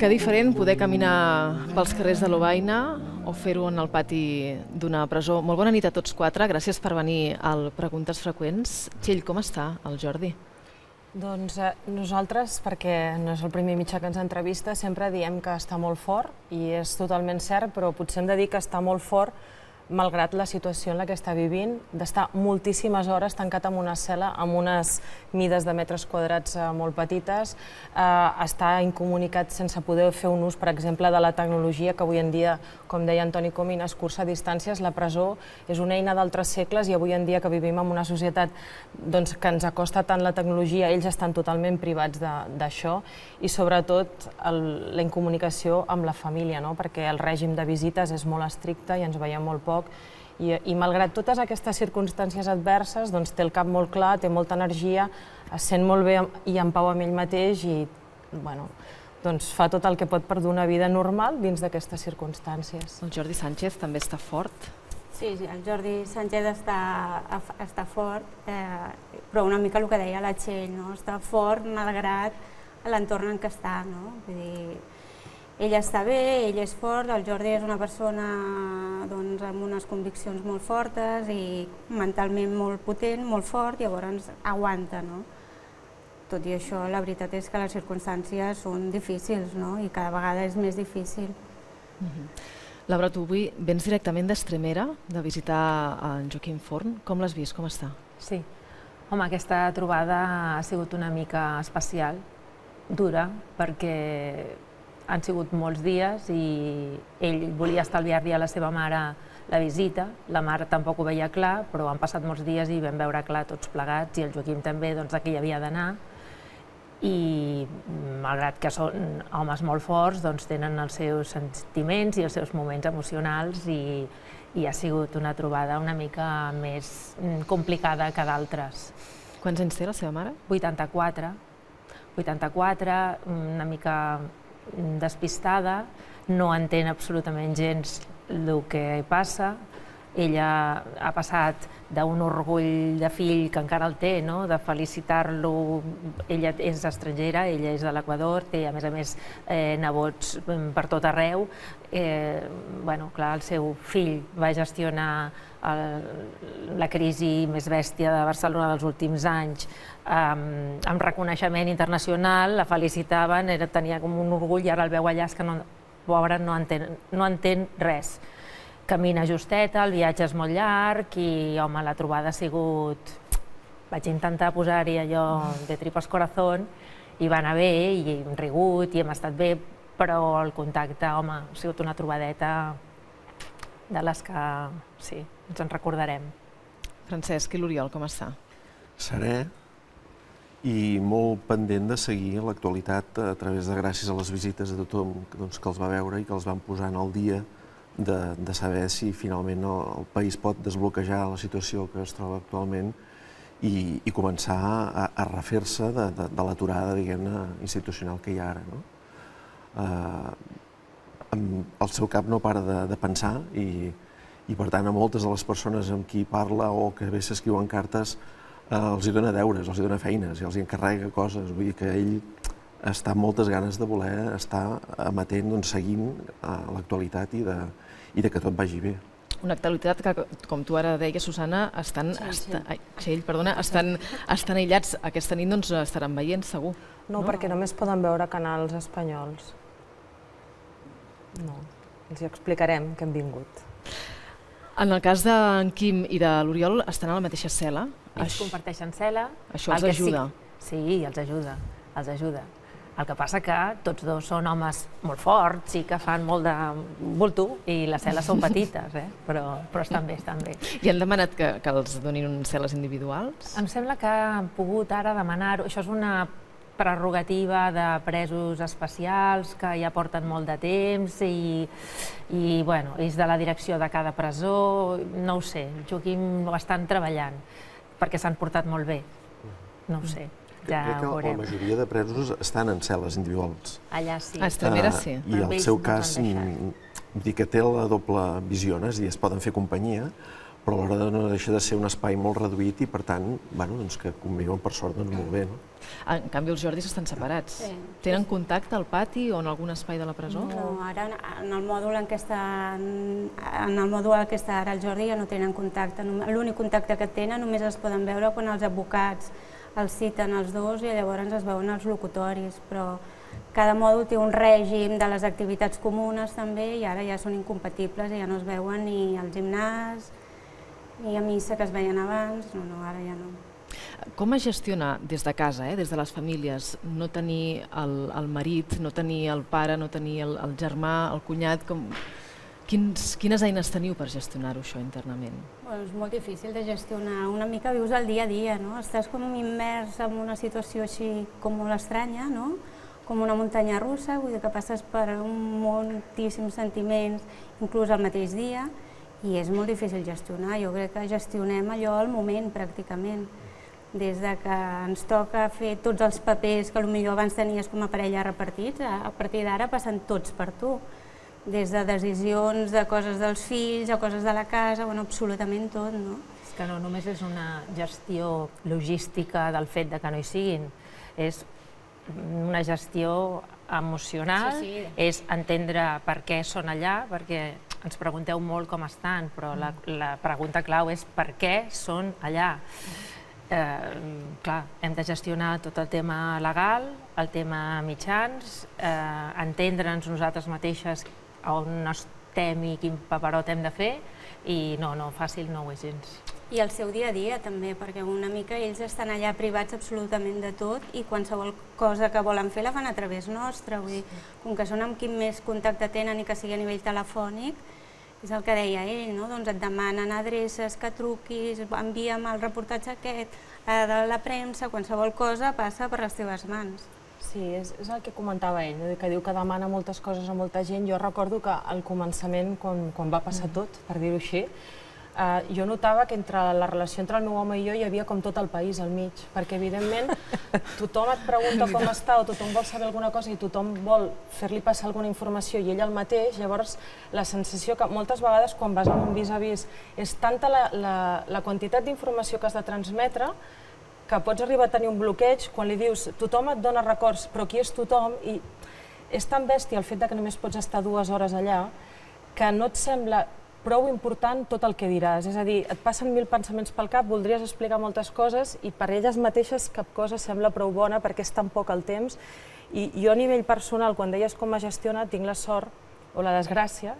Que diferent poder caminar pels carrers de Lovaina o fer-ho en el pati d'una presó. Molt bona nit a tots quatre, gràcies per venir al Preguntes Freqüents. Txell, com està el Jordi? Doncs nosaltres, perquè no és el primer mitjà que ens entrevista, sempre diem que està molt fort, i és totalment cert, però potser hem de dir que està molt fort malgrat la situació en la que està vivint, d'estar moltíssimes hores tancat en una cel·la amb unes mides de metres quadrats molt petites, estar incomunicat sense poder fer un ús, per exemple, de la tecnologia, que avui en dia, com deia Antoni Comín, es cursa a distàncies. La presó és una eina d'altres segles i avui en dia que vivim en una societat que ens acosta tant la tecnologia, ells estan totalment privats d'això, i sobretot la incomunicació amb la família, perquè el règim de visites és molt estricte i ens veiem molt poc. I malgrat totes aquestes circumstàncies adverses, té el cap molt clar, té molta energia, es sent molt bé i en pau amb ell mateix i fa tot el que pot per dur una vida normal dins d'aquestes circumstàncies. El Jordi Sánchez també està fort? Sí, el Jordi Sánchez està fort, però una mica el que deia la Txell, està fort malgrat l'entorn en què està. Ell està bé, ell és fort, el Jordi és una persona amb unes conviccions molt fortes i mentalment molt potent, molt fort, llavors aguanta. Tot i això, la veritat és que les circumstàncies són difícils i cada vegada és més difícil. Laura, tu avui vens directament d'Estremera, de visitar en Joaquim Forn. Com l'has vist? Com està? Sí. Home, aquesta trobada ha sigut una mica especial, dura, perquè han sigut molts dies i ell volia estalviar-li a la seva mare la visita. La mare tampoc ho veia clar, però han passat molts dies i vam veure clar tots plegats, i el Joaquim també, que hi havia d'anar. I malgrat que són homes molt forts, tenen els seus sentiments i els seus moments emocionals, i ha sigut una trobada una mica més complicada que d'altres. Quants anys té la seva mare? 84, una mica despistada, no entén absolutament gens el que passa. Ella ha passat d'un orgull de fill que encara el té, de felicitar-lo. Ella és estrangera, ella és de l'Equador, té a més nebots per tot arreu. Clar, el seu fill va gestionar la crisi més bèstia de Barcelona dels últims anys amb reconeixement internacional, la felicitaven, tenia com un orgull, i ara el veu allà, és que pobra no entén res. Camina justeta, el viatge és molt llarg i, home, la trobada ha sigut... Vaig intentar posar-hi allò de tripas corazón i va anar bé, i hem rigut i hem estat bé, però el contacte, home, ha sigut una trobadeta de les que, sí, ens en recordarem. Francesc, i l'Oriol, com està? Serè i molt pendent de seguir l'actualitat a través de, gràcies a les visites de tothom que els va veure i que els van posar al dia, de saber si finalment el país pot desbloquejar la situació que es troba actualment i començar a refer-se de l'aturada, diguem-ne, institucional que hi ha ara. El seu cap no para de pensar i, per tant, a moltes de les persones amb qui parla o que bé s'escriuen cartes els hi dona deures, els hi dona feines i els hi encarrega coses. Vull dir que ell està amb moltes ganes de voler estar amatent, seguint l'actualitat i de que tot vagi bé. Una actualitat que, com tu ara deies, Susana, estan aïllats. Aquesta nit no ens estaran veient, segur. No, perquè només poden veure canals espanyols. No, els hi explicarem que hem vingut. En el cas d'en Quim i de l'Oriol, estan a la mateixa cel·la. Ells comparteixen cel·la. Això els ajuda? Sí, els ajuda. El que passa que tots dos són homes molt forts i que fan molt de bulto i les cel·les són petites, però estan bé, estan bé. I han demanat que els donin cel·les individuals? Em sembla que han pogut ara demanar-ho. Això és una prerrogativa de presos especials que ja porten molt de temps i és de la direcció de cada presó. No ho sé, Joaquim ho estan treballant perquè s'han portat molt bé. No ho sé. Crec que la majoria de presos estan en cel·les individuals. Allà sí. A Estremera sí. I el seu cas, dir que té la doble visió, és a dir, es poden fer companyia, però alhora no deixa de ser un espai molt reduït i, per tant, que conviuen per sort molt bé. En canvi, els Jordis estan separats. Sí. Tenen contacte al pati o en algun espai de la presó? No, ara en el mòdul en què està ara el Jordi ja no tenen contacte. L'únic contacte que tenen només es poden veure quan els advocats els citen els dos i llavors es veuen els locutoris, però cada mòdul té un règim de les activitats comunes també i ara ja són incompatibles i ja no es veuen ni al gimnàs ni a missa que es veien abans, no, ara ja no. Com es gestiona des de casa, des de les famílies, no tenir el marit, no tenir el pare, no tenir el germà, el cunyat? Quines eines teniu per gestionar-ho això internament? És molt difícil de gestionar, una mica vius el dia a dia, no? Estàs com immers en una situació així com molt estranya, no? Com una muntanya russa, vull dir que passes per moltíssims sentiments, inclús al mateix dia, i és molt difícil gestionar. Jo crec que gestionem allò al moment, pràcticament. Des de que ens toca fer tots els papers que potser abans tenies com a parella repartits, a partir d'ara passen tots per tu. Des de decisions de coses dels fills a coses de la casa, absolutament tot, no? És que no només és una gestió logística del fet de que no hi siguin, és una gestió emocional, és entendre per què són allà, perquè ens pregunteu molt com estan, però la pregunta clau és per què són allà. Clar, hem de gestionar tot el tema legal, el tema mitjans, entendre'ns nosaltres mateixes on estem i quin paperot hem de fer, i no, fàcil no ho és gens. I el seu dia a dia també, perquè una mica ells estan allà privats absolutament de tot i qualsevol cosa que volen fer la fan a través nostre. Vull dir, com que són amb qui més contacte tenen i que sigui a nivell telefònic, és el que deia ell, no? Doncs et demanen adreces, que truquis, envia'm el reportatge aquest, de la premsa, qualsevol cosa passa per les teves mans. Sí, és el que comentava ell, que diu que demana moltes coses a molta gent. Jo recordo que al començament, quan va passar tot, per dir-ho així, jo notava que la relació entre el meu home i jo hi havia com tot el país al mig, perquè evidentment tothom et pregunta com està o tothom vol saber alguna cosa i tothom vol fer-li passar alguna informació i ell el mateix. Llavors la sensació que moltes vegades quan vas a un vis-a-vis és tanta la quantitat d'informació que has de transmetre que pots arribar a tenir un bloqueig quan li dius tothom et dona records, però qui és tothom? I és tan bèstia el fet que només pots estar 2 hores allà que no et sembla prou important tot el que diràs. És a dir, et passen 1000 pensaments pel cap, voldries explicar moltes coses i per elles mateixes cap cosa sembla prou bona perquè és tan poc el temps. I jo a nivell personal, quan deies com es gestiona, tinc la sort o la desgràcia,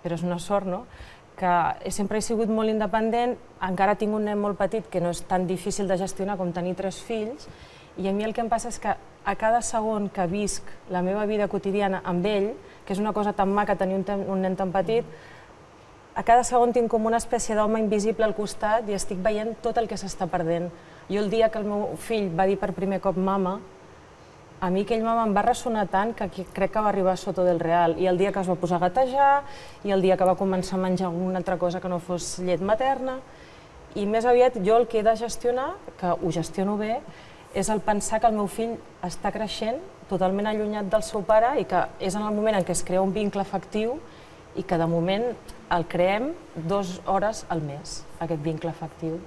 però és una sort, no?, que sempre he sigut molt independent, encara tinc un nen molt petit que no és tan difícil de gestionar com tenir 3 fills, i a mi el que em passa és que a cada segon que visc la meva vida quotidiana amb ell, que és una cosa tan maca tenir un nen tan petit, a cada segon tinc com una espècie d'home invisible al costat i estic veient tot el que s'està perdent. Jo el dia que el meu fill va dir per primer cop mama, a mi aquell mama em va ressonar tant que crec que va arribar a Soto del Real. I el dia que es va posar a gatejar, i el dia que va començar a menjar alguna altra cosa que no fos llet materna. I més aviat jo el que he de gestionar, que ho gestiono bé, és el pensar que el meu fill està creixent totalment allunyat del seu pare i que és en el moment en què es crea un vincle afectiu i que de moment el creem 2 hores al mes, aquest vincle afectiu.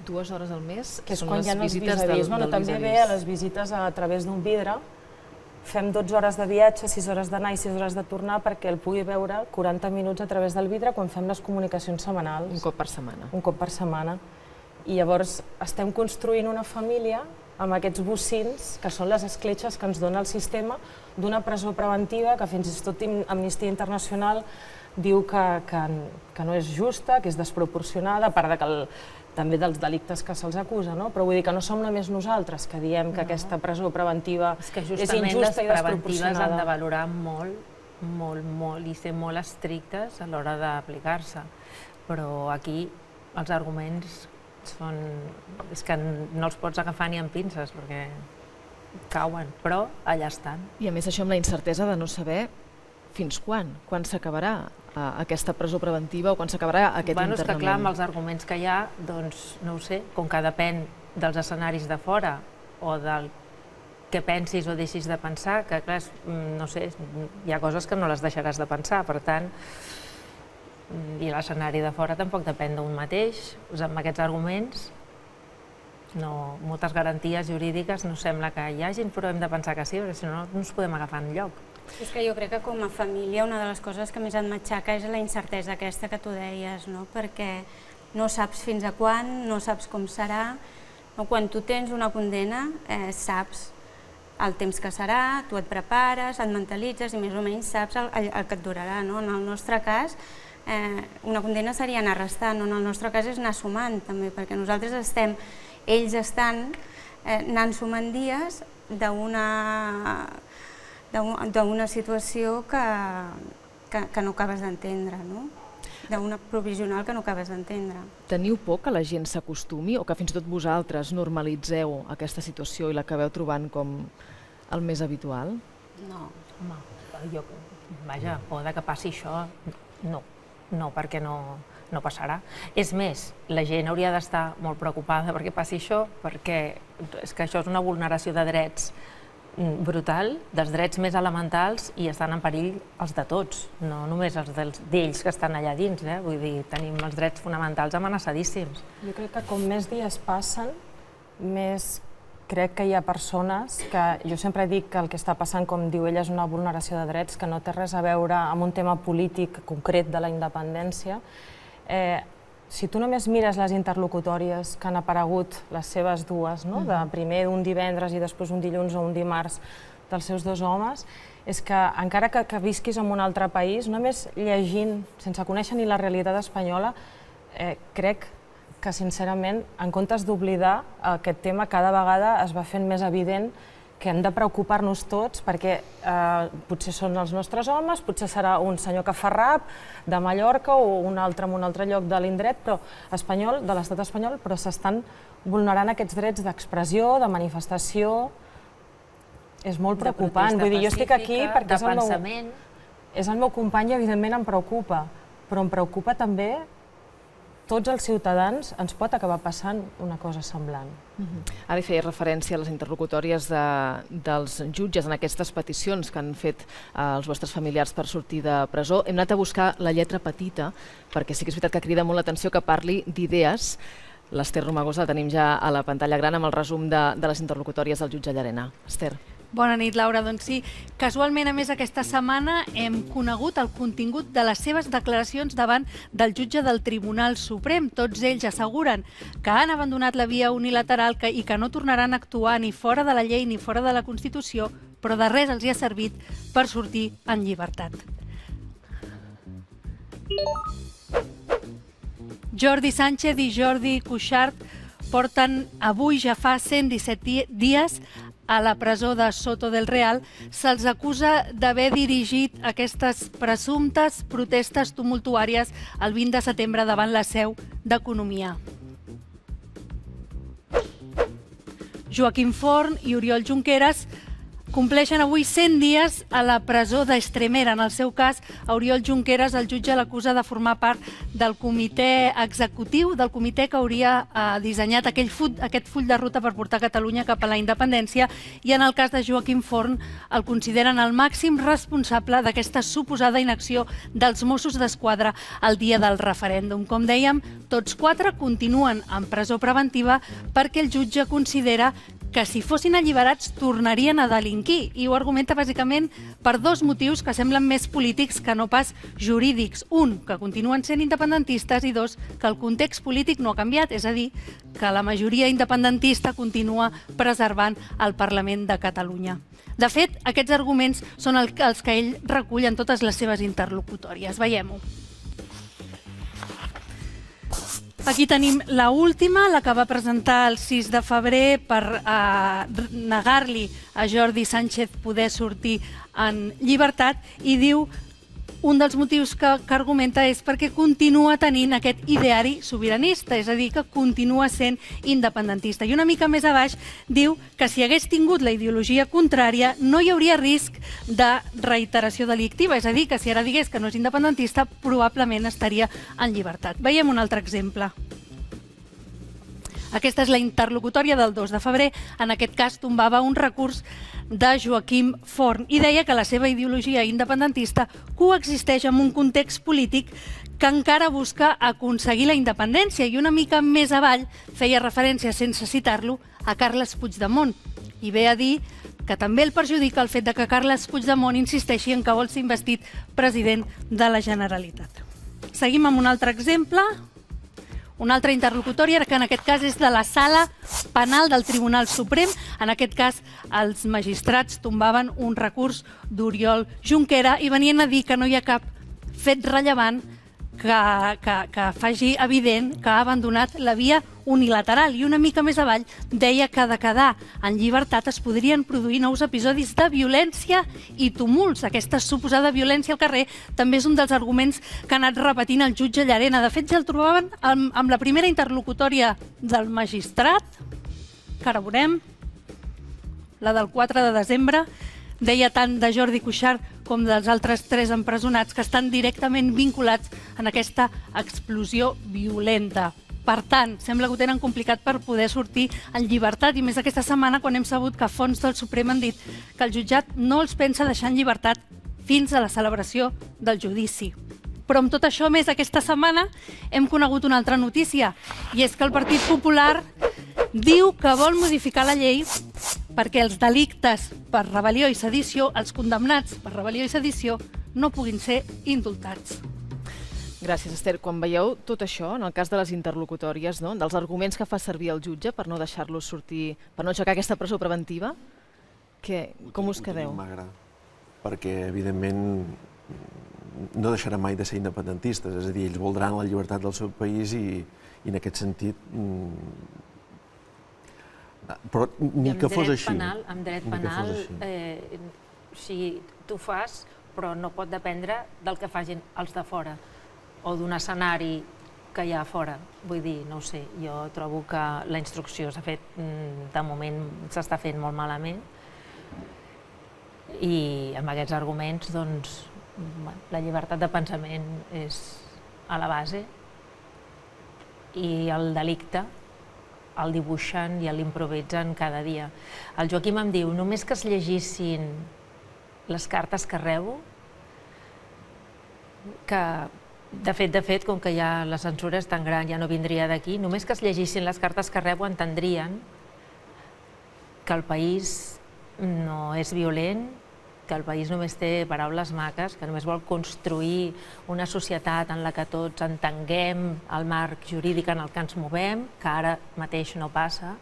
2 hores al mes que és són quan les hi ha els visites del vis-a-vis. També ve a les visites a través d'un vidre. Fem 12 hores de viatge, 6 hores d'anar i 6 hores de tornar perquè el pugui veure 40 minuts a través del vidre quan fem les comunicacions setmanals. Un cop per setmana. Un cop per setmana. I llavors estem construint una família amb aquests bocins, que són les escletxes que ens dona el sistema d'una presó preventiva que fins i tot Amnistia Internacional diu que no és justa, que és desproporcionada, a part també dels delictes que se'ls acusa, però vull dir que no som només nosaltres que diem que aquesta presó preventiva és injusta i desproporcionada. És que justament les preventives han de valorar molt i ser molt estrictes a l'hora d'aplicar-se, però aquí els arguments és que no els pots agafar ni amb pinces perquè cauen, però allà estan. I a més això amb la incertesa de no saber fins quan s'acabarà aquesta presó preventiva o quan s'acabarà aquest internament. És que clar, amb els arguments que hi ha, doncs no ho sé, com que depèn dels escenaris de fora o del que pensis o deixis de pensar, que clar, no sé, hi ha coses que no les deixaràs de pensar, per tant, I l'escenari de fora tampoc depèn d'un mateix. Amb aquests arguments, moltes garanties jurídiques no sembla que hi hagin, però hem de pensar que sí, perquè si no, no ens podem agafar enlloc. És que jo crec que com a família una de les coses que més et matxaca és la incertesa aquesta que tu deies, no? Perquè no saps fins a quan, no saps com serà. Quan tu tens una condemna, saps el temps que serà, tu et prepares, et mentalitzes i més o menys saps el que et durarà. En el nostre cas, una condemna seria anar restant, en el nostre cas és anar sumant també, perquè nosaltres ells estan anant sumant dies d'una situació que no acabes d'entendre, no? D'una provisional que no acabes d'entendre. Teniu por que la gent s'acostumi o que fins i tot vosaltres normalitzeu aquesta situació i l'acabeu trobant com el més habitual? No. Home, vaja, por que passi això, no, perquè no passarà. És més, la gent hauria d'estar molt preocupada perquè passi això, perquè és que això és una vulneració de drets brutal, dels drets més elementals, i estan en perill els de tots, no només els d'ells que estan allà dins. Vull dir, tenim els drets fonamentals amenaçadíssims. Jo crec que com més dies passen, més crec que hi ha persones que... Jo sempre dic que el que està passant, com diu ella, és una vulneració de drets que no té res a veure amb un tema polític concret de la independència. Si tu només mires les interlocutòries que han aparegut, les seves dues, de primer un divendres i després un dilluns o un dimarts dels seus dos homes, és que encara que visquis en un altre país, només llegint, sense conèixer ni la realitat espanyola, crec que, sincerament, en comptes d'oblidar aquest tema, cada vegada es va fent més evident que hem de preocupar-nos tots perquè potser són els nostres homes, potser serà un senyor que fa rap de Mallorca o un altre en un altre lloc de l'indret, però espanyol, de l'estat espanyol, però s'estan vulnerant aquests drets d'expressió, de manifestació. És molt preocupant. Vull dir, jo estic aquí perquè és el meu company i evidentment em preocupa, però em preocupa també tots els ciutadans, ens pot acabar passant una cosa semblant. Ara hi feia referència a les interlocutòries dels jutges en aquestes peticions que han fet els vostres familiars per sortir de presó. Hem anat a buscar la lletra petita, perquè sí que és veritat que crida molt l'atenció que parli d'idees. L'Ester Romagosa la tenim ja a la pantalla gran amb el resum de les interlocutòries del jutge Llarena. Ester. Bona nit, Laura. Doncs sí, casualment, a més, aquesta setmana hem conegut el contingut de les seves declaracions davant del jutge del Tribunal Suprem. Tots ells asseguren que han abandonat la via unilateral i que no tornaran a actuar ni fora de la llei ni fora de la Constitució, però de res els hi ha servit per sortir en llibertat. Jordi Sánchez i Jordi Cuixart porten avui, ja fa 117 dies, a la presó de Soto del Real. Se'ls acusa d'haver dirigit aquestes presumptes protestes tumultuàries el 20 de setembre davant la seu d'Economia. Joaquim Forn i Oriol Junqueras compleixen avui 100 dies a la presó d'Estremera. En el seu cas, a Oriol Junqueras el jutge l'acusa de formar part del comitè executiu, del comitè que hauria dissenyat aquest full de ruta per portar Catalunya cap a la independència, i en el cas de Joaquim Forn el consideren el màxim responsable d'aquesta suposada inacció dels Mossos d'Esquadra el dia del referèndum. Com dèiem, tots quatre continuen en presó preventiva perquè el jutge considera que si fossin alliberats tornarien a delinquir, i ho argumenta bàsicament per dos motius que semblen més polítics que no pas jurídics. Un, que continuen sent independentistes, i dos, que el context polític no ha canviat, és a dir, que la majoria independentista continua preservant el Parlament de Catalunya. De fet, aquests arguments són els que ell recull en totes les seves interlocutòries. Veiem-ho. Aquí tenim l'última, la que va presentar el 6 de febrer per negar-li a Jordi Sánchez poder sortir en llibertat, i diu un dels motius que argumenta és perquè continua tenint aquest ideari sobiranista, és a dir, que continua sent independentista. I una mica més a baix diu que si hagués tingut la ideologia contrària no hi hauria risc de reiteració delictiva, és a dir, que si ara digués que no és independentista probablement estaria en llibertat. Veiem un altre exemple. Aquesta és la interlocutòria del 2 de febrer. En aquest cas tombava un recurs de Joaquim Forn i deia que la seva ideologia independentista coexisteix amb un context polític que encara busca aconseguir la independència, i una mica més avall feia referència, sense citar-lo, a Carles Puigdemont. I ve a dir que també el perjudica el fet de que Carles Puigdemont insisteixi en que vol ser investit president de la Generalitat. Seguim amb un altre exemple, una altra interlocutòria, que en aquest cas és de la Sala Penal del Tribunal Suprem. En aquest cas, els magistrats tombaven un recurs d'Oriol Junqueras i venien a dir que no hi ha cap fet rellevant que faci evident que ha abandonat la via unilateral. I una mica més avall deia que de quedar en llibertat es podrien produir nous episodis de violència i tumults. Aquesta suposada violència al carrer també és un dels arguments que ha anat repetint el jutge Llarena. De fet, ja el trobaven amb la primera interlocutòria del magistrat, que ara veurem, la del 4 de desembre, deia tant de Jordi Cuixart com dels altres 3 empresonats que estan directament vinculats en aquesta explosió violenta. Per tant, sembla que ho tenen complicat per poder sortir en llibertat, i més aquesta setmana quan hem sabut que fons del Suprem han dit que el jutjat no els pensa deixar en llibertat fins a la celebració del judici. Però amb tot això, més aquesta setmana, hem conegut una altra notícia, i és que el Partit Popular diu que vol modificar la llei perquè els delictes per rebel·lió i sedició, els condemnats per rebel·lió i sedició, no puguin ser indultats. Gràcies, Esther. Quan veieu tot això, en el cas de les interlocutòries, no? Dels arguments que fa servir el jutge per no deixar-los sortir, per no aixecar aquesta presó preventiva, com us quedeu? Perquè, evidentment, no deixarà mai de ser independentistes, és a dir, ells voldran la llibertat del seu país i en aquest sentit... Però ni que fos així. Amb dret penal, tu fas, però no pot dependre del que facin els de fora o d'un escenari que hi ha a fora. Vull dir, no ho sé, jo trobo que la instrucció s'ha fet, de moment s'està fent molt malament, i amb aquests arguments, doncs, la llibertat de pensament és a la base i el delicte el dibuixen i l'improvisen cada dia. El Joaquim em diu, només que es llegissin les cartes que rebo, que de fet, com que ja la censura és tan gran, ja no vindria d'aquí, només que es llegissin les cartes que rebo entendrien que el país no és violent, que el país només té paraules maques, que només vol construir una societat en la que tots entenguem el marc jurídic en el que ens movem, que ara mateix no passa,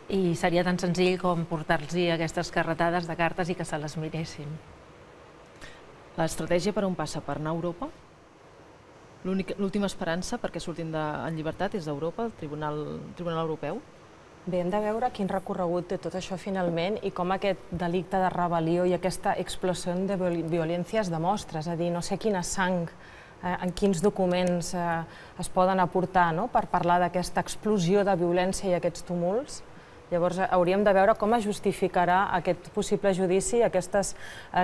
i seria tan senzill com portar-los aquestes carretades de cartes i que se les miressin. L'estratègia per on passa? Per anar a Europa? L'última esperança perquè surtin en llibertat és d'Europa, el Tribunal Europeu? Bé, hem de veure quin recorregut té tot això finalment i com aquest delicte de rebel·lió i aquesta explosió de violència es demostra. És a dir, no sé quina sang, en quins documents es poden aportar per parlar d'aquesta explosió de violència i aquests tumults. Llavors hauríem de veure com es justificarà aquest possible judici, aquestes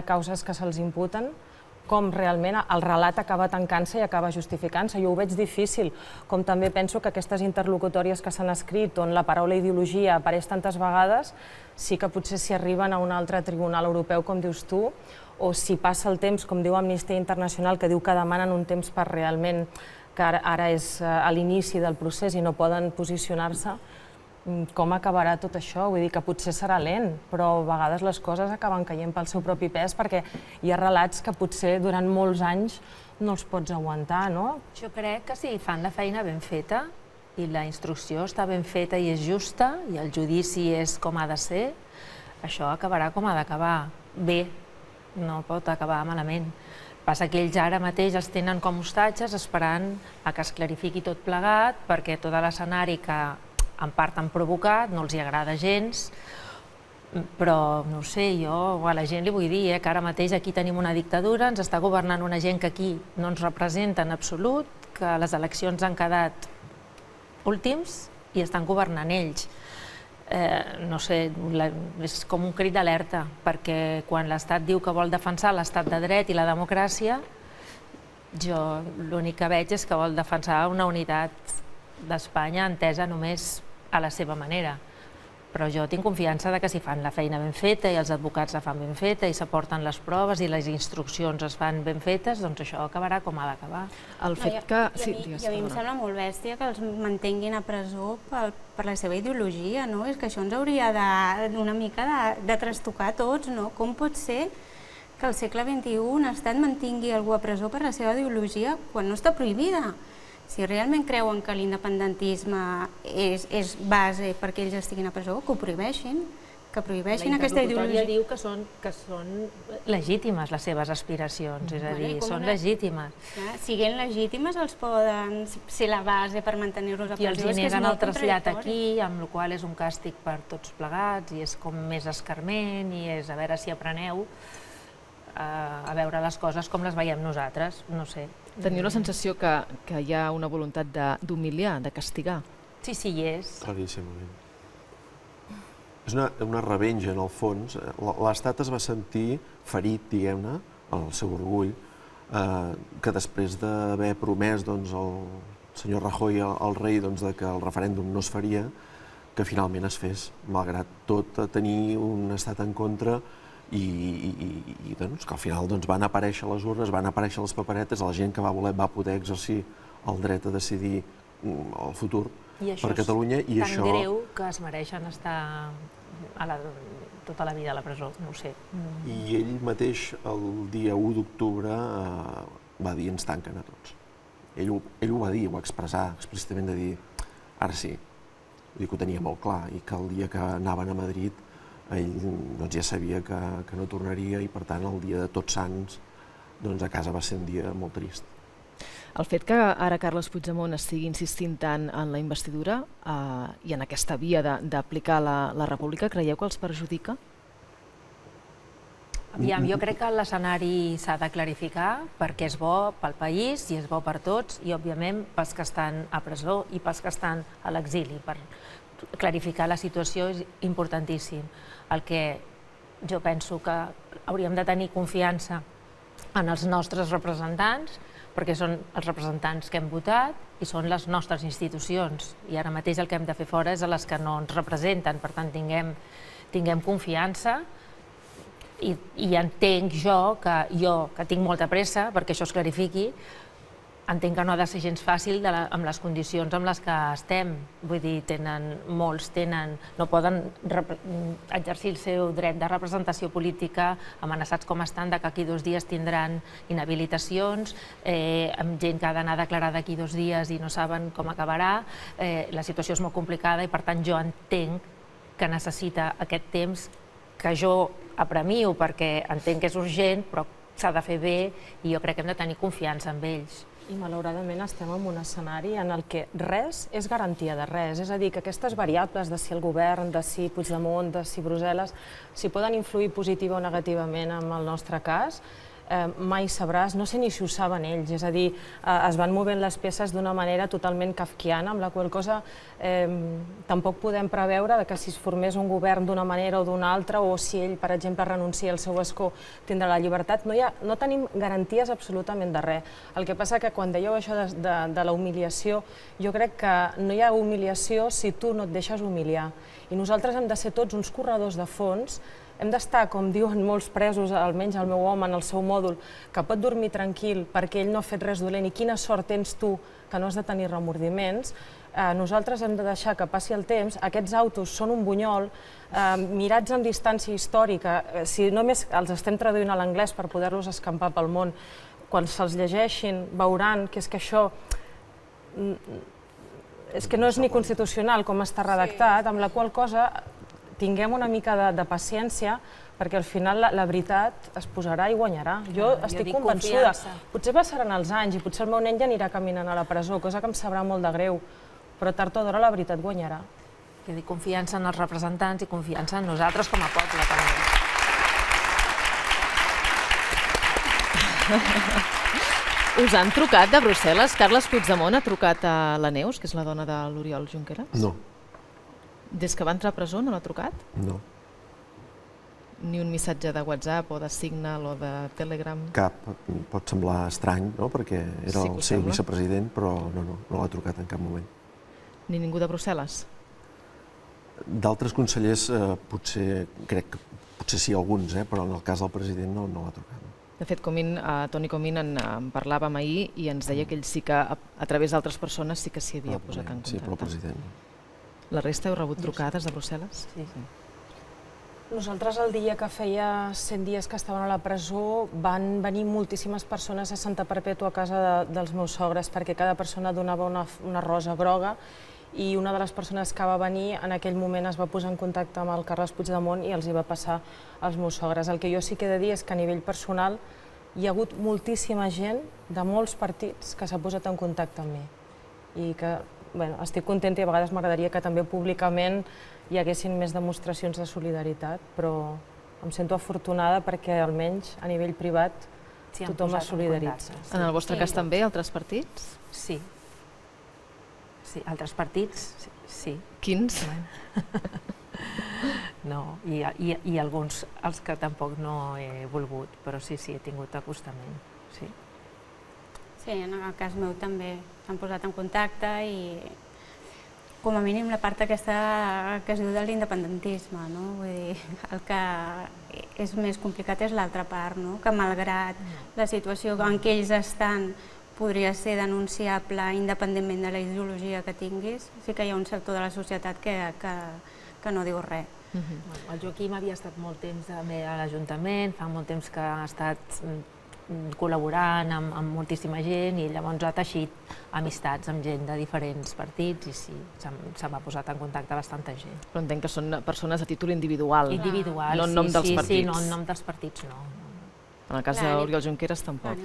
causes que se'ls imputen, com realment el relat acaba tancant-se i acaba justificant-se. Jo ho veig difícil, com també penso que aquestes interlocutòries que s'han escrit, on la paraula ideologia apareix tantes vegades, sí que potser s'hi arriben a un altre tribunal europeu, com dius tu, o si passa el temps, com diu Amnistia Internacional, que diu que demanen un temps per realment, que ara és a l'inici del procés i no poden posicionar-se, com acabarà tot això? Vull dir que potser serà lent, però a vegades les coses acaben caient pel seu propi pes perquè hi ha relats que potser durant molts anys no els pots aguantar, no? Jo crec que si fan la feina ben feta i la instrucció està ben feta i és justa i el judici és com ha de ser, això acabarà com ha d'acabar. Bé, no pot acabar malament. Passa que ells ara mateix els tenen com hostatges esperant a que es clarifiqui tot plegat perquè tot l'escenari que en part han provocat, no els hi agrada gens, però no ho sé, jo a la gent li vull dir que ara mateix aquí tenim una dictadura, ens està governant una gent que aquí no ens representa en absolut, que les eleccions han quedat últims i estan governant ells. No sé, és com un crit d'alerta, perquè quan l'Estat diu que vol defensar l'Estat de dret i la democràcia, jo l'únic que veig és que vol defensar una unitat d'Espanya entesa només a la seva manera. Però jo tinc confiança de que si fan la feina ben feta i els advocats la fan ben feta i s'aporten les proves i les instruccions es fan ben fetes, doncs això acabarà com ha d'acabar. El fet que... I a mi em sembla molt bèstia que els mantinguin a presó per la seva ideologia, no? És que això ens hauria una mica de trastocar a tots, no? Com pot ser que al segle XXI un estat mantingui algú a presó per la seva ideologia quan no està prohibida? Si realment creuen que l'independentisme és base perquè ells estiguin a presó, que ho prohibeixin, que prohibeixin aquesta ideologia. La interlocutòria diu que són legítimes les seves aspiracions, és a dir, són legítimes. Siguent legítimes els poden ser la base per mantenir-los a presó. I els neguen el trasllat aquí, amb la qual és un càstig per tots plegats i és com més escarment i és a veure si apreneu a veure les coses com les veiem nosaltres, no sé. Teniu la sensació que hi ha una voluntat d'humiliar, de castigar? Sí, hi és. Claríssimament. És una revenja, en el fons. L'Estat es va sentir ferit, diguem-ne, el seu orgull, que després d'haver promès al senyor Rajoy, al rei, que el referèndum no es faria, que finalment es fes, malgrat tot tenir un estat en contra i que al final van aparèixer les urnes, van aparèixer les paperetes, la gent que va poder exercir el dret a decidir el futur per Catalunya. I això és tan greu que es mereixen estar tota la vida a la presó, no ho sé. I ell mateix, el dia 1 d'octubre, va dir ens tanquen a tots. Ell ho va dir, ho va expressar explícitament, de dir ara sí, que ho tenia molt clar i que el dia que anaven a Madrid ell ja sabia que no tornaria i per tant el dia de Tots Sants a casa va ser un dia molt trist. El fet que ara Carles Puigdemont estigui insistint tant en la investidura i en aquesta via d'aplicar la república, creieu que els perjudica? Aviam, jo crec que l'escenari s'ha de clarificar perquè és bo pel país i és bo per tots i, òbviament, pels que estan a presó i pels que estan a l'exili. Per clarificar la situació és importantíssim. El que jo penso que hauríem de tenir confiança en els nostres representants, perquè són els representants que hem votat i són les nostres institucions. I ara mateix el que hem de fer fora és a les que no ens representen. Per tant, tinguem confiança i entenc que tinc molta pressa perquè això es clarifiqui, entenc que no ha de ser gens fàcil amb les condicions amb les que estem. Vull dir, molts no poden exercir el seu dret de representació política amenaçats com estan que aquí 2 dies tindran inhabilitacions, amb gent que ha d'anar a declarar d'aquí 2 dies i no saben com acabarà. La situació és molt complicada i, per tant, jo entenc que necessita aquest temps que jo apremio perquè entenc que és urgent, però s'ha de fer bé i jo crec que hem de tenir confiança en ells. I malauradament estem en un escenari en el que res és garantia de res. És a dir, que aquestes variables de si el govern, de si Puigdemont, de si Brussel·les, si poden influir positiva o negativament en el nostre cas, mai sabràs, no sé ni si ho saben ells, és a dir, es van movent les peces d'una manera totalment kafkiana, amb la qual cosa tampoc podem preveure que si es formés un govern d'una manera o d'una altra, o si ell, per exemple, renuncia al seu escó, tindrà la llibertat. No tenim garanties absolutament de res. El que passa que quan dèieu això de la humiliació, jo crec que no hi ha humiliació si tu no et deixes humiliar. I nosaltres hem de ser tots uns corredors de fons. Hem d'estar, com diuen molts presos, almenys el meu home en el seu mòdul, que pot dormir tranquil perquè ell no ha fet res dolent i quina sort tens tu que no has de tenir remordiments. Nosaltres hem de deixar que passi el temps. Aquests autos són un bunyol, mirats en distància històrica, si només els estem traduint a l'anglès per poder-los escampar pel món, quan se'ls llegeixin veuran que és que això és que no és ni constitucional com està redactat, amb la qual cosa tinguem una mica de paciència perquè al final la veritat es posarà i guanyarà. Jo estic convençuda. Potser passaran els anys i potser el meu nen ja anirà caminant a la presó, cosa que em sabrà molt de greu, però tard o d'hora la veritat guanyarà. Jo dic confiança en els representants i confiança en nosaltres com a poble, també. Us han trucat de Brussel·les? Carles Puigdemont ha trucat a la Neus, que és la dona de l'Oriol Junqueras? No. Des que va entrar a presó no l'ha trucat? No. Ni un missatge de WhatsApp o de Signal o de Telegram? Cap. Pot semblar estrany, no?, perquè era el seu vicepresident, però no l'ha trucat en cap moment. Ni ningú de Brussel·les? D'altres consellers crec que potser sí alguns, però en el cas del president no l'ha trucat. De fet, Toni Comín en parlàvem ahir i ens deia que ell sí que, a través d'altres persones, sí que s'hi havia posat en contacte. Sí, però el president. La resta heu rebut trucades de Brussel·les? Sí. Nosaltres el dia que feia 100 dies que estaven a la presó van venir moltíssimes persones a Santa Perpètua a casa dels meus sogres perquè cada persona donava una rosa groga i una de les persones que va venir en aquell moment es va posar en contacte amb el Carles Puigdemont i els hi va passar als meus sogres. El que jo sí que he de dir és que a nivell personal hi ha hagut moltíssima gent de molts partits que s'ha posat en contacte amb mi i que estic contenta i a vegades m'agradaria que també públicament hi haguessin més demostracions de solidaritat, però em sento afortunada perquè almenys a nivell privat tothom es solidaritza. En el vostre cas també, altres partits? Sí. Sí, altres partits, sí. Quins? No, i alguns els que tampoc no he volgut, però sí, he tingut acostament, sí. Sí, en el cas meu també s'han posat en contacte i com a mínim la part aquesta que es diu de l'independentisme, no? Vull dir, el que és més complicat és l'altra part, no? Que malgrat la situació en què ells estan podria ser denunciable independentment de la ideologia que tinguis, sí que hi ha un sector de la societat que no diu res. El Joaquim havia estat molt temps també a l'Ajuntament, fa molt temps que ha estat col·laborant amb moltíssima gent i llavors ha teixit amistats amb gent de diferents partits i sí, se m'ha posat en contacte bastanta gent. Però entenc que són persones a títol individual, individual, no en nom dels partits. Sí, no en nom dels partits, no. En el cas d'Oriol Junqueras tampoc.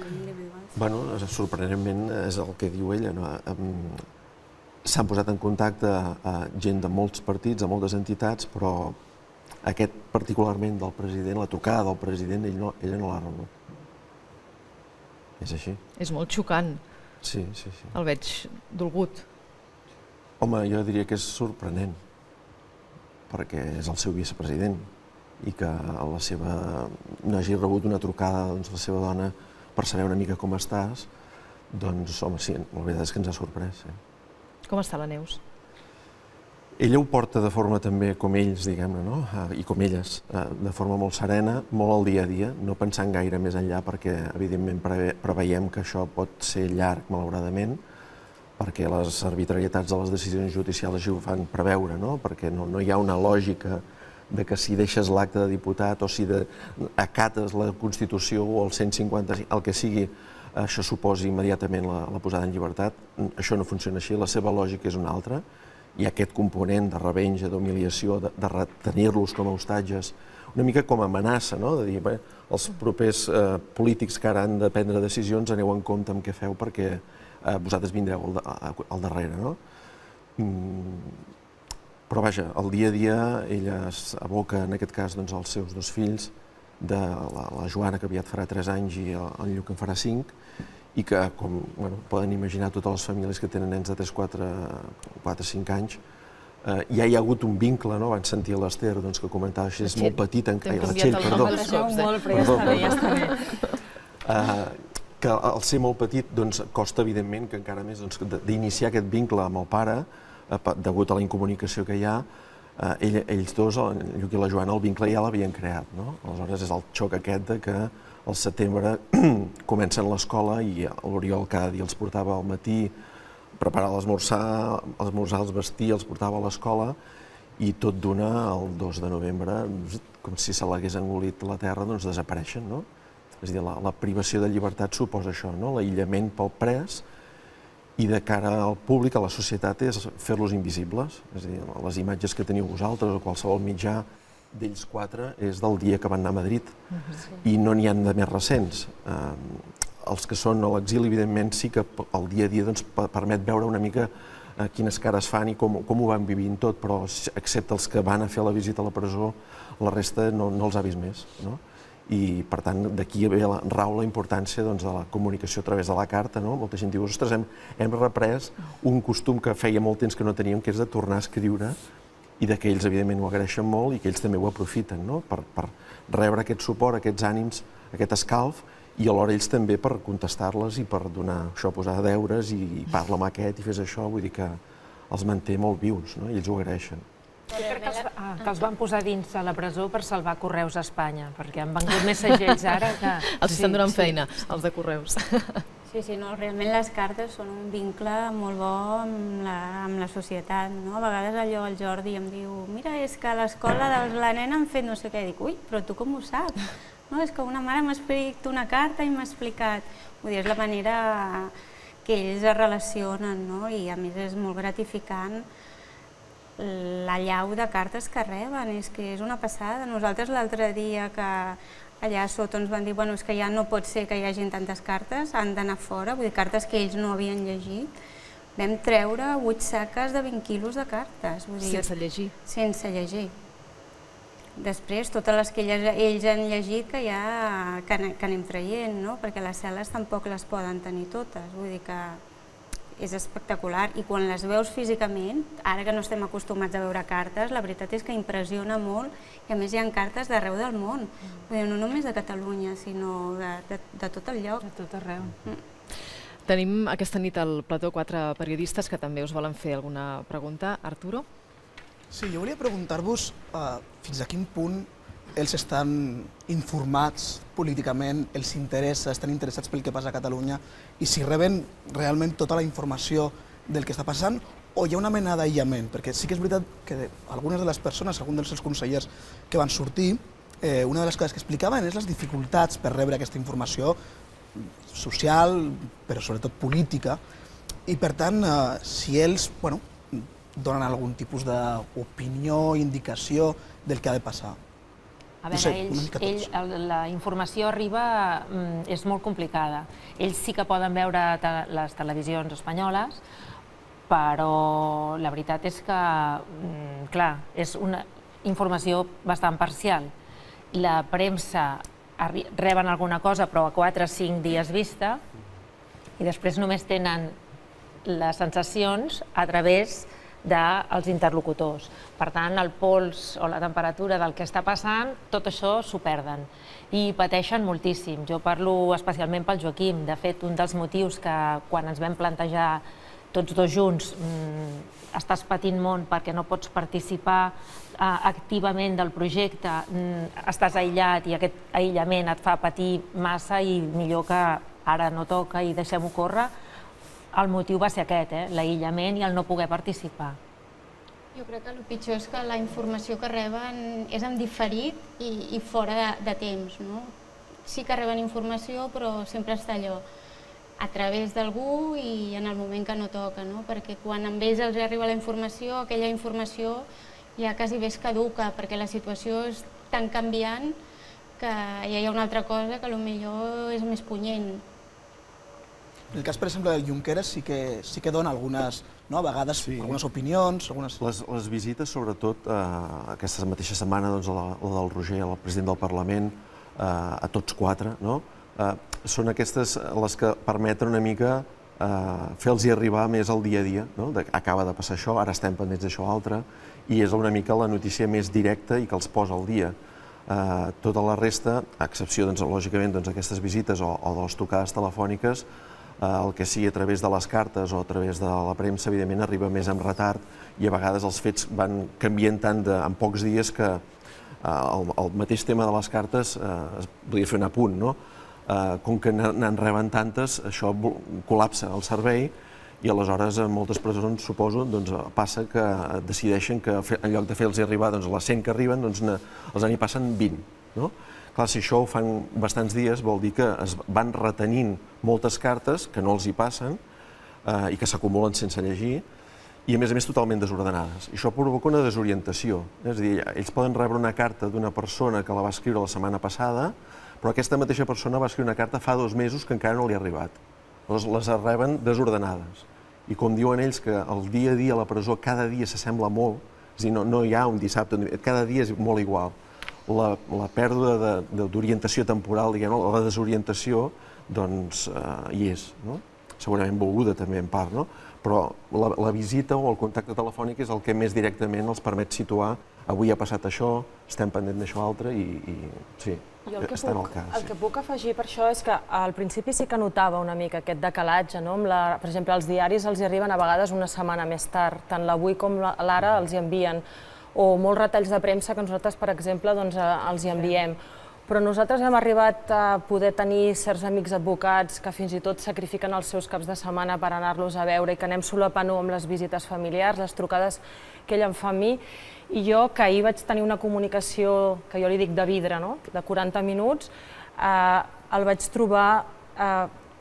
Bueno, sorprenentment és el que diu ella, no? S'han posat en contacte gent de molts partits, de moltes entitats, però aquest particularment del president, la trucada del president, ella no l'ha rebut. És així. És molt xocant. Sí. El veig dolgut. Home, jo diria que és sorprenent, perquè és el seu vicepresident i que no hagi rebut una trucada de la seva dona per saber una mica com estàs, doncs, home, sí, la veritat és que ens ha sorprès. Com està la Neus? Ella ho porta de forma també com ells, diguem-ne, no? I com elles, de forma molt serena, molt al dia a dia, no pensant gaire més enllà perquè, evidentment, preveiem que això pot ser llarg, malauradament, perquè les arbitrarietats de les decisions judicials així ho fan preveure, no? Perquè no hi ha una lògica de que si deixes l'acte de diputat o si acates la Constitució o el 155, el que sigui, això suposi immediatament la posada en llibertat. Això no funciona així, la seva lògica és una altra. Hi ha aquest component de revenja, d'humiliació, de retenir-los com a hostatges, una mica com a amenaça, no? De dir, els propers polítics que ara han de prendre decisions, aneu en compte amb què feu perquè vosaltres vindreu al darrere, no? Però vaja, el dia a dia ella aboca, en aquest cas, els seus dos fills, de la Joana, que aviat farà 3 anys, i el Lluc, que en farà 5, i que, com poden imaginar totes les famílies que tenen nens de 3, 4, 5 anys, ja hi ha hagut un vincle, no? Van sentir l'Ester, que comentava així, és molt petit encara, la Txell, perdó. Molt, però ja està bé. Que al ser molt petit costa, evidentment, que encara més d'iniciar aquest vincle amb el pare, degut a la incomunicació que hi ha. Ells dos, el Lluc i la Joana, el vincle ja l'havien creat, no? Aleshores és el xoc aquest que al setembre comencen l'escola i l'Oriol cada dia els portava al matí, preparar l'esmorzar, els vestir, els portava a l'escola i tot d'una, el 2 de novembre, com si se l'hagués engolit la terra, desapareixen, no? És a dir, la privació de llibertat suposa això, no? L'aïllament pel pres i de cara al públic, a la societat, és fer-los invisibles. És a dir, les imatges que teniu vosaltres o qualsevol mitjà d'ells 4 és del dia que van anar a Madrid i no n'hi ha de més recents. Els que són a l'exili, evidentment, sí que el dia a dia permet veure una mica quines cares fan i com ho van vivint tot, però excepte els que van a fer la visita a la presó, la resta no els ha vist més, no? I, per tant, d'aquí rau la importància de la comunicació a través de la carta, no? Molta gent diu, ostres, hem reprès un costum que feia molt temps que no teníem, que és de tornar a escriure, i que ells, evidentment, ho agraeixen molt i que ells també ho aprofiten, no? Per rebre aquest suport, aquests ànims, aquest escalf, i alhora ells també per contestar-les i per donar això, posar deures i parla amb aquest i fes això, vull dir que els manté molt vius, no? I ells ho agraeixen. Jo crec que els van posar dins de la presó per salvar Correus a Espanya, perquè han vengut més segells ara que... Els estan donant feina, els de Correus. Sí, no, realment les cartes són un vincle molt bo amb la societat, no? A vegades allò el Jordi em diu mira, és que a l'escola la nena han fet no sé què, dic, ui, però tu com ho saps? No, és que una mare m'ha escrit una carta i m'ha explicat. Vull dir, és la manera que ells es relacionen, no? I a més és molt gratificant la llau de cartes que reben, és que és una passada. Nosaltres l'altre dia que allà sota ens van dir bueno, és que ja no pot ser que hi hagin tantes cartes, han d'anar fora, vull dir, cartes que ells no havien llegit. Vam treure 8 saques de 20 quilos de cartes. Vull dir, sense llegir? Sense llegir. Després, totes les que ells han llegit que anem traient, no? Perquè les cel·les tampoc les poden tenir totes. Vull dir que és espectacular i quan les veus físicament, ara que no estem acostumats a veure cartes, la veritat és que impressiona molt i a més hi ha cartes d'arreu del món, no només de Catalunya, sinó de tot el lloc. De tot arreu. Tenim aquesta nit al plató 4 periodistes que també us volen fer alguna pregunta. Arturo? Sí, jo volia preguntar-vos fins a quin punt ells estan informats políticament, els interessa, estan interessats pel que passa a Catalunya i si reben realment tota la informació del que està passant o hi ha una mena d'aïllament, perquè sí que és veritat que algunes de les persones, alguns dels seus consellers que van sortir, una de les coses que explicaven és les dificultats per rebre aquesta informació social, però sobretot política, i per tant, si ells donen algun tipus d'opinió, indicació del que ha de passar. A veure, la informació arriba, és molt complicada. Ells sí que poden veure les televisions espanyoles, però la veritat és que, clar, és una informació bastant parcial. La premsa reben alguna cosa, però a 4 o 5 dies vista, i després només tenen les sensacions a través dels interlocutors. Per tant, el pols o la temperatura del que està passant, tot això s'ho perden i pateixen moltíssim. Jo parlo especialment pel Joaquim. De fet, un dels motius que quan ens vam plantejar tots dos junts estàs patint molt perquè no pots participar activament del projecte, estàs aïllat i aquest aïllament et fa patir massa i millor que ara no toca i deixem-ho córrer. El motiu va ser aquest, l'aïllament i el no poder participar. Jo crec que el pitjor és que la informació que reben és en diferit i fora de temps. Sí que reben informació, però sempre està allò a través d'algú i en el moment que no toca, perquè quan amb ells els arriba la informació, aquella informació ja quasi bé es caduca, perquè la situació és tan canviant que ja hi ha una altra cosa que potser és més punyent. En el cas, per exemple, del Junqueras sí que dona algunes, a vegades, algunes opinions. Les visites, sobretot, aquesta mateixa setmana, la del Roger, el president del Parlament, a tots 4, són aquestes les que permeten una mica fer-los arribar més al dia a dia. Acaba de passar això, ara estem pendents d'això altre, i és una mica la notícia més directa i que els posa al dia. Tota la resta, a excepció, lògicament, d'aquestes visites o de les trucades telefòniques, el que sigui a través de les cartes o a través de la premsa, evidentment, arriba més amb retard i a vegades els fets van canviant tant en pocs dies que el mateix tema de les cartes es podria fer un apunt, no? Com que n'en reben tantes, això col·lapsa el servei i aleshores en moltes presons, suposo, passa que decideixen que en lloc de fer-los arribar les 100 que arriben, els n'hi passen 20. Clar, si això ho fan bastants dies, vol dir que es van retenint moltes cartes que no els hi passen i que s'acumulen sense llegir i, a més totalment desordenades. I això provoca una desorientació. És a dir, ells poden rebre una carta d'una persona que la va escriure la setmana passada, però aquesta mateixa persona va escriure una carta fa 2 mesos que encara no li ha arribat. Llavors les reben desordenades. I com diuen ells que el dia a dia a la presó cada dia s'assembla molt, és a dir, no hi ha un dissabte, cada dia és molt igual. La pèrdua d'orientació temporal, la desorientació, doncs hi és. Segurament volguda també en part, però la visita o el contacte telefònic és el que més directament els permet situar avui ha passat això, estem pendent d'això altre i sí, està en el cas. El que puc afegir per això és que al principi sí que notava una mica aquest decalatge. Per exemple, als diaris els arriben a vegades una setmana més tard, tant l'Avui com l'Ara els envien o molts retalls de premsa que nosaltres, per exemple, els hi enviem. Però nosaltres hem arribat a poder tenir certs amics advocats que fins i tot sacrifiquen els seus caps de setmana per anar-los a veure i que anem solapant-ho amb les visites familiars, les trucades que ell em fa a mi. I jo, que ahir vaig tenir una comunicació, que jo li dic de vidre, de 40 minuts, el vaig trobar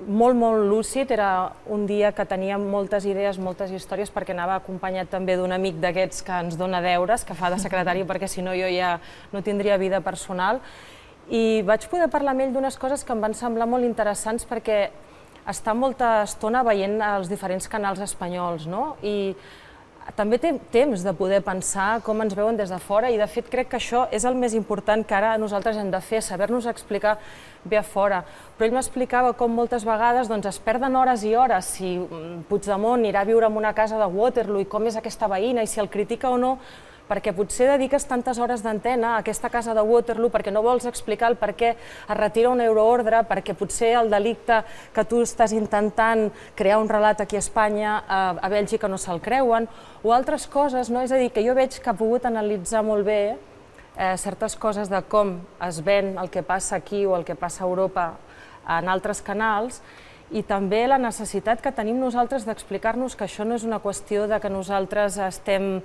molt, molt lúcid. Era un dia que tenia moltes idees, moltes històries, perquè anava acompanyat també d'un amic d'aquests que ens dona deures, que fa de secretari, perquè si no jo ja no tindria vida personal. I vaig poder parlar amb ell d'unes coses que em van semblar molt interessants, perquè està molta estona veient els diferents canals espanyols, i també té temps de poder pensar com ens veuen des de fora, i de fet crec que això és el més important que ara nosaltres hem de fer, saber-nos explicar bé a fora. Però ell m'explicava com moltes vegades es perden hores i hores si Puigdemont anirà a viure en una casa de Waterloo i com és aquesta veïna i si el critica o no, perquè potser dediques tantes hores d'antena a aquesta casa de Waterloo perquè no vols explicar el per què es retira una euroordre, perquè potser el delicte que tu estàs intentant crear un relat aquí a Espanya, a Bèlgica no se'l creuen, o altres coses, és a dir, que jo veig que ha pogut analitzar molt bé certes coses de com es ven el que passa aquí o el que passa a Europa en altres canals, i també la necessitat que tenim nosaltres d'explicar-nos que això no és una qüestió de que nosaltres estem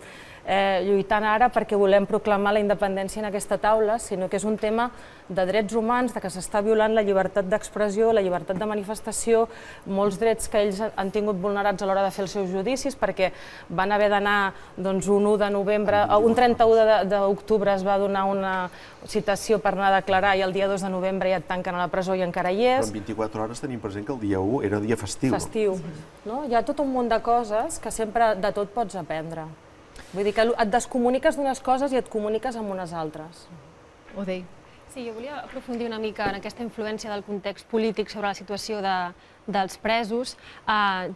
lluitant ara perquè volem proclamar la independència en aquesta taula, sinó que és un tema de drets humans, de que s'està violant la llibertat d'expressió, la llibertat de manifestació, molts drets que ells han tingut vulnerats a l'hora de fer els seus judicis, perquè van haver d'anar un 1 de novembre, un 31 d'octubre es va donar una citació per anar a declarar i el dia 2 de novembre ja et tanquen a la presó i encara hi és. Però en 24 hores tenim present que el dia 1 era dia festiu. Festiu. Hi ha tot un munt de coses que sempre de tot pots aprendre. Vull dir que et descomuniques d'unes coses i et comuniques amb unes altres. Odei. Sí, jo volia aprofundir una mica en aquesta influència del context polític sobre la situació dels presos.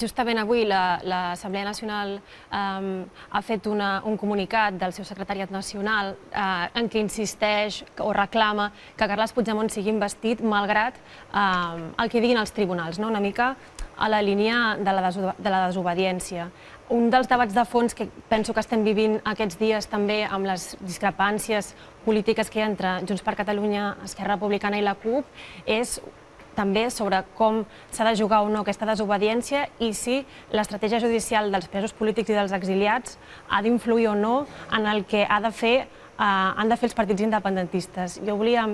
Justament avui l'Assemblea Nacional ha fet un comunicat del seu secretariat nacional en què insisteix o reclama que Carles Puigdemont sigui investit malgrat el que diguin els tribunals, una mica a la línia de la desobediència. Un dels debats de fons que penso que estem vivint aquests dies també amb les discrepàncies polítiques que hi ha entre Junts per Catalunya, Esquerra Republicana i la CUP és també sobre com s'ha de jugar o no aquesta desobediència i si l'estratègia judicial dels presos polítics i dels exiliats ha d'influir o no en el que han de fer els partits independentistes. Jo volia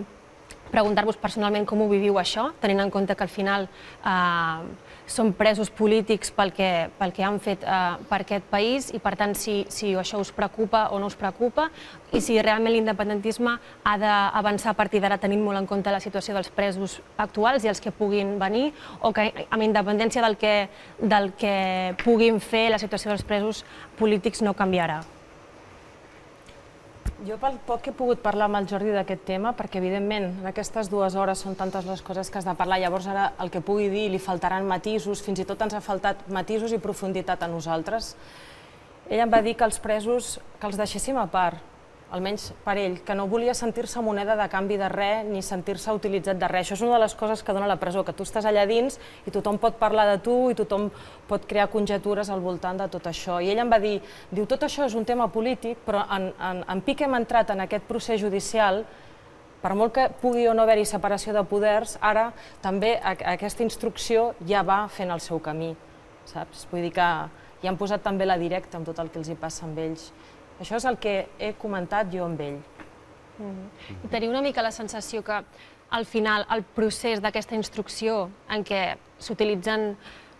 preguntar-vos personalment com ho viviu això, tenint en compte que al final són presos polítics pel que han fet per aquest país i, per tant, si això us preocupa o no us preocupa i si realment l'independentisme ha d'avançar a partir d'ara tenint molt en compte la situació dels presos actuals i els que puguin venir o que, amb independència del que puguin fer, la situació dels presos polítics no canviarà. Jo pel poc que he pogut parlar amb el Jordi d'aquest tema, perquè evidentment en aquestes 2 hores són tantes les coses que has de parlar, llavors ara el que pugui dir li faltaran matisos, fins i tot ens ha faltat matisos i profunditat a nosaltres. Ell em va dir que els presos, que els deixéssim a part, almenys per ell, que no volia sentir-se moneda de canvi de res ni sentir-se utilitzat de res. Això és una de les coses que dona la presó, que tu estàs allà dins i tothom pot parlar de tu i tothom pot crear conjectures al voltant de tot això. I ell em va dir, tot això és un tema polític, però en pic hem entrat en aquest procés judicial, per molt que pugui o no haver-hi separació de poders, ara també aquesta instrucció ja va fent el seu camí, saps? Vull dir que ja han posat també la directa amb tot el que els hi passa amb ells. Això és el que he comentat jo amb ell. I teniu una mica la sensació que al final el procés d'aquesta instrucció en què s'utilitzen,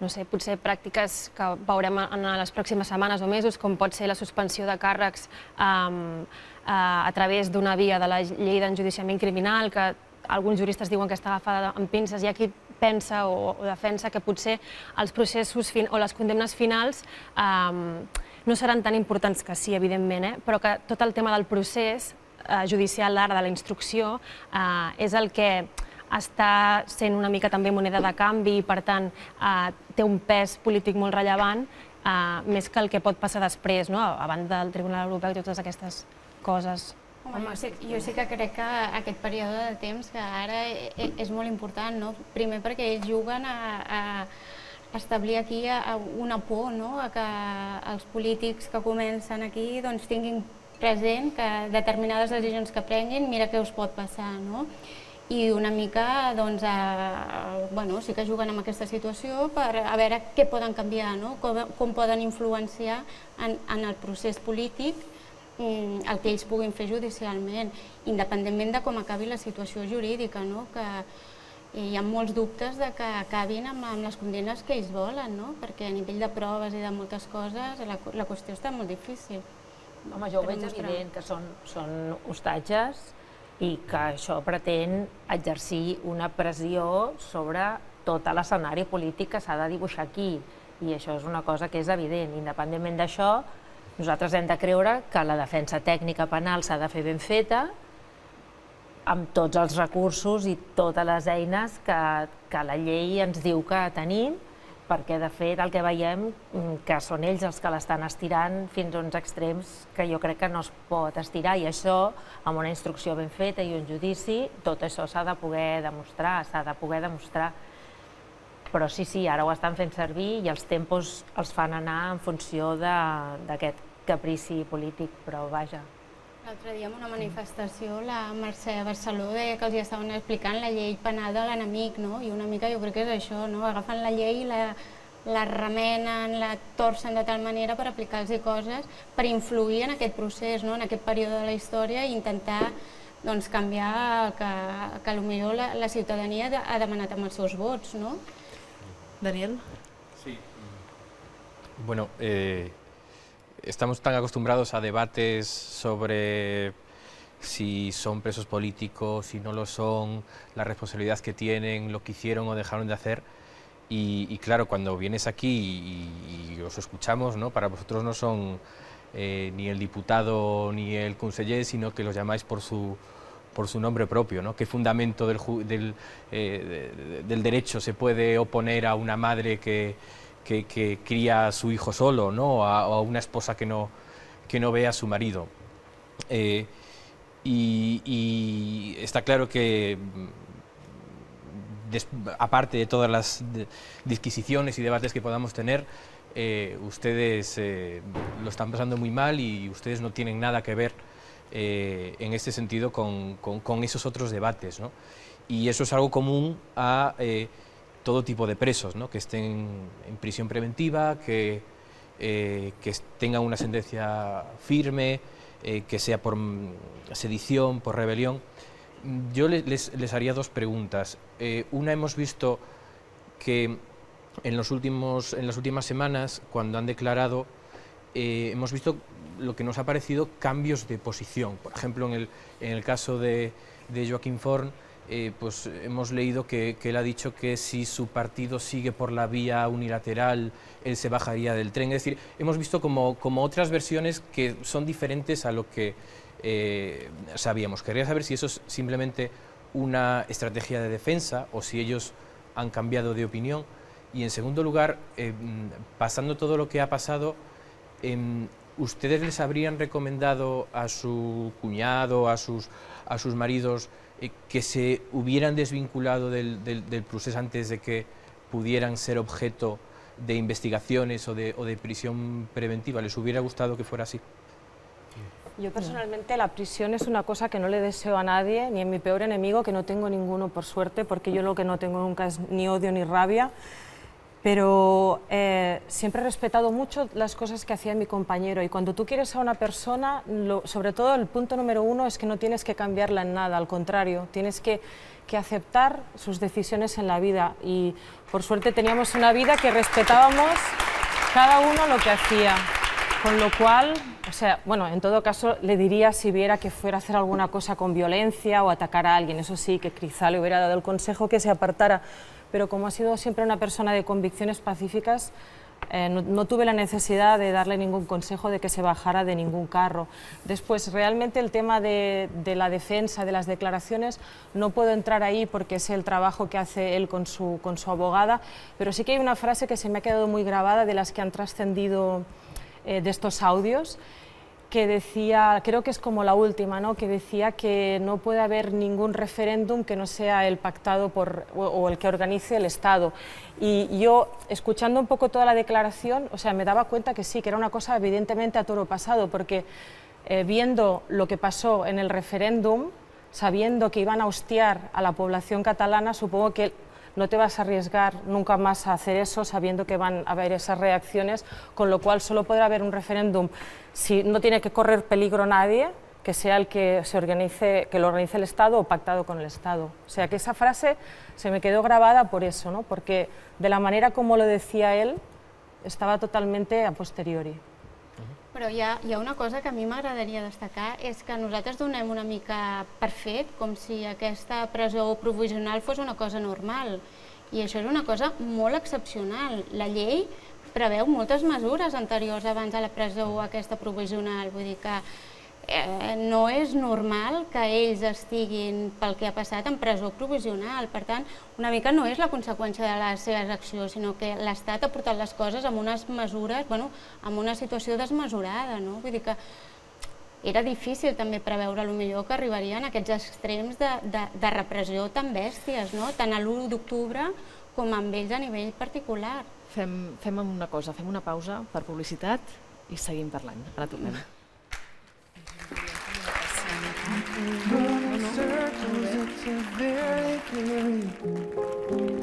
no sé, potser pràctiques que veurem en les pròximes setmanes o mesos, com pot ser la suspensió de càrrecs a través d'una via de la llei d'enjudiciament criminal, que alguns juristes diuen que està agafada amb pinces, hi ha qui pensa o defensa que potser els processos o les condemnes finals no seran tan importants que sí, evidentment, però que tot el tema del procés judicial d'ara, de la instrucció, és el que està sent una mica també moneda de canvi i, per tant, té un pes polític molt rellevant, més que el que pot passar després, a banda del Tribunal Europeu i totes aquestes coses. Jo sí que crec que aquest període de temps que ara és molt important, primer perquè ells juguen a establir aquí una por, a que els polítics que comencen aquí tinguin present que determinades decisions que prenguin, mira què us pot passar, no? I una mica, doncs, bueno, sí que juguen amb aquesta situació per a veure què poden canviar, no? Com poden influenciar en el procés polític el que ells puguin fer judicialment, independentment de com acabi la situació jurídica, no? Que hi ha molts dubtes de que acabin amb les condemnes que ells volen, no? Perquè a nivell de proves i de moltes coses la qüestió està molt difícil. Home, jo ho veig evident que són hostatges i que això pretén exercir una pressió sobre tot l'escenari polític que s'ha de dibuixar aquí. I això és una cosa que és evident. Independentment d'això, nosaltres hem de creure que la defensa tècnica penal s'ha de fer ben feta, amb tots els recursos i totes les eines que la llei ens diu que tenim, perquè de fet el que veiem que són ells els que l'estan estirant fins a uns extrems que jo crec que no es pot estirar, i això, amb una instrucció ben feta i un judici, tot això s'ha de poder demostrar, Però sí, ara ho estan fent servir i els tempos els fan anar en funció d'aquest caprici polític, però vaja. L'altre dia en una manifestació la Mercè Barceló deia que els estaven explicant la llei penal de l'enemic, no? I una mica jo crec que és això, no? Agafen la llei, la remenen, la torcen de tal manera per aplicar-los coses, per influir en aquest procés, no? En aquest període de la història i intentar canviar el que potser la ciutadania ha demanat amb els seus vots, no? Daniel? Sí. Bueno, estamos tan acostumbrados a debates sobre si son presos políticos, si no lo son, la responsabilidad que tienen, lo que hicieron o dejaron de hacer. Y claro, cuando vienes aquí y os escuchamos, ¿no? Para vosotros no son ni el diputado ni el conseller, sino que los llamáis por su nombre propio, ¿no? ¿Qué fundamento del derecho se puede oponer a una madre que cría a su hijo solo, ¿no? O a una esposa que no ve a su marido? Y está claro que, aparte de todas las disquisiciones y debates que podamos tener, ustedes lo están pasando muy mal y ustedes no tienen nada que ver en este sentido con esos otros debates, ¿no? Y eso es algo común a todo tipo de presos, ¿no? Que estén en prisión preventiva, que tengan una sentencia firme, que sea por sedición, por rebelión. Yo les haría dos preguntas. Una, hemos visto que en las últimas semanas, cuando han declarado, hemos visto lo que nos ha parecido cambios de posición. Por ejemplo, en el caso de Joaquim Forn, pues hemos leído que él ha dicho que si su partido sigue por la vía unilateral, él se bajaría del tren. Es decir, hemos visto como otras versiones que son diferentes a lo que sabíamos. Querría saber si eso es simplemente una estrategia de defensa o si ellos han cambiado de opinión. Y en segundo lugar, pasando todo lo que ha pasado, ¿ustedes les habrían recomendado a su cuñado, a sus maridos, que se hubieran desvinculado del proceso antes de que pudieran ser objeto de investigaciones o de prisión preventiva? ¿Les hubiera gustado que fuera así? Yo personalmente la prisión es una cosa que no le deseo a nadie, ni a mi peor enemigo, que no tengo ninguno por suerte, porque yo lo que no tengo nunca es ni odio ni rabia, pero siempre he respetado mucho las cosas que hacía mi compañero, y cuando tú quieres a una persona, sobre todo el punto número uno es que no tienes que cambiarla en nada, al contrario, tienes que aceptar sus decisiones en la vida, y por suerte teníamos una vida que respetábamos cada uno lo que hacía. Con lo cual, o sea, bueno, en todo caso le diría si viera que fuera a hacer alguna cosa con violencia o atacar a alguien, eso sí, que quizá le hubiera dado el consejo que se apartara, pero como ha sido siempre una persona de convicciones pacíficas, no tuve la necesidad de darle ningún consejo de que se bajara de ningún carro. Después, realmente el tema de la defensa, de las declaraciones, no puedo entrar ahí porque es el trabajo que hace él con su abogada, pero sí que hay una frase que se me ha quedado muy grabada de las que han trascendido de estos audios, que decía, creo que es como la última, ¿no? Que decía que no puede haber ningún referéndum que no sea el pactado o el que organice el Estado. Y yo, escuchando un poco toda la declaración, o sea, me daba cuenta que sí, que era una cosa evidentemente a toro pasado, porque viendo lo que pasó en el referéndum, sabiendo que iban a hostiar a la población catalana, supongo que no te vas a arriesgar nunca más a hacer eso sabiendo que van a haber esas reacciones, con lo cual solo podrá haber un referéndum si no tiene que correr peligro nadie, que sea el que lo organice el Estado o pactado con el Estado. O sea que esa frase se me quedó grabada por eso, ¿no? Porque de la manera como lo decía él estaba totalmente a posteriori. Però hi ha una cosa que a mi m'agradaria destacar, és que nosaltres donem una mica per fet, com si aquesta presó provisional fos una cosa normal. I això és una cosa molt excepcional. La llei preveu moltes mesures anteriors abans de la presó aquesta provisional. Vull dir que no és normal que ells estiguin, pel que ha passat, en presó provisional. Per tant, una mica no és la conseqüència de les seves accions, sinó que l'Estat ha portat les coses amb unes mesures, amb una situació desmesurada. Vull dir que era difícil també preveure potser que arribarien aquests extrems de repressió tan bèsties, tant a l'1 d'octubre com amb ells a nivell particular. Fem una cosa, fem una pausa per publicitat i seguim parlant. Ara tornem. Circles, it's a very clear